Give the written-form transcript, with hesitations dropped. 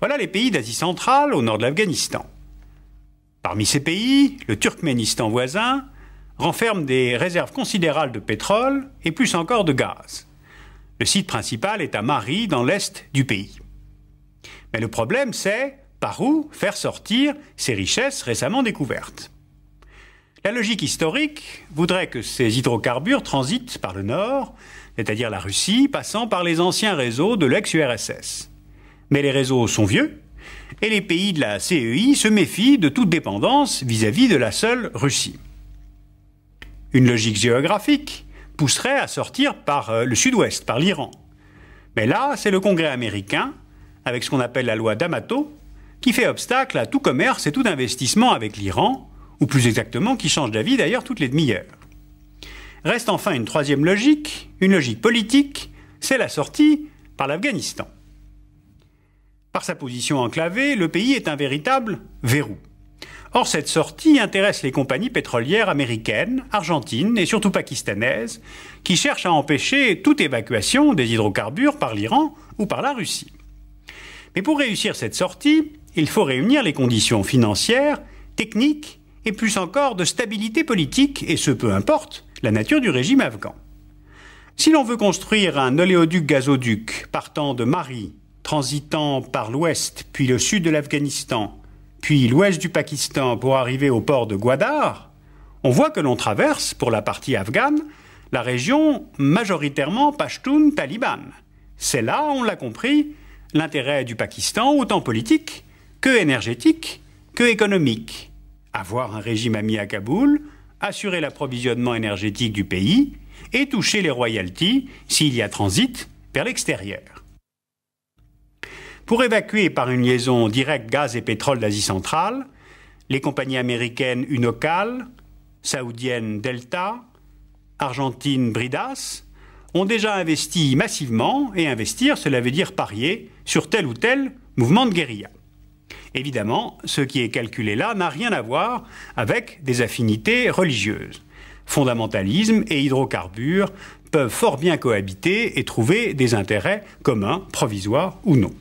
Voilà les pays d'Asie centrale au nord de l'Afghanistan. Parmi ces pays, le Turkménistan voisin renferme des réserves considérables de pétrole et plus encore de gaz. Le site principal est à Mari, dans l'est du pays. Mais le problème, c'est par où faire sortir ces richesses récemment découvertes. La logique historique voudrait que ces hydrocarbures transitent par le nord, c'est-à-dire la Russie, passant par les anciens réseaux de l'ex-URSS. Mais les réseaux sont vieux, et les pays de la CEI se méfient de toute dépendance vis-à-vis de la seule Russie. Une logique géographique pousserait à sortir par le sud-ouest, par l'Iran. Mais là, c'est le Congrès américain, avec ce qu'on appelle la loi d'Amato, qui fait obstacle à tout commerce et tout investissement avec l'Iran, ou plus exactement, qui change d'avis d'ailleurs toutes les demi-heures. Reste enfin une troisième logique, une logique politique, c'est la sortie par l'Afghanistan. Par sa position enclavée, le pays est un véritable verrou. Or, cette sortie intéresse les compagnies pétrolières américaines, argentines et surtout pakistanaises, qui cherchent à empêcher toute évacuation des hydrocarbures par l'Iran ou par la Russie. Mais pour réussir cette sortie, il faut réunir les conditions financières, techniques et plus encore de stabilité politique, et ce peu importe la nature du régime afghan. Si l'on veut construire un oléoduc-gazoduc partant de Mari, transitant par l'ouest puis le sud de l'Afghanistan, puis l'ouest du Pakistan pour arriver au port de Gwadar, on voit que l'on traverse, pour la partie afghane, la région majoritairement pachtoune-talibane. C'est là, on l'a compris, l'intérêt du Pakistan, autant politique que énergétique que économique. Avoir un régime ami à Kaboul, assurer l'approvisionnement énergétique du pays et toucher les royalties s'il y a transit vers l'extérieur. Pour évacuer par une liaison directe gaz et pétrole d'Asie centrale, les compagnies américaines Unocal, saoudiennes Delta, argentines Bridas ont déjà investi massivement, et investir, cela veut dire parier sur tel ou tel mouvement de guérilla. Évidemment, ce qui est calculé là n'a rien à voir avec des affinités religieuses. Fondamentalisme et hydrocarbures peuvent fort bien cohabiter et trouver des intérêts communs, provisoires ou non.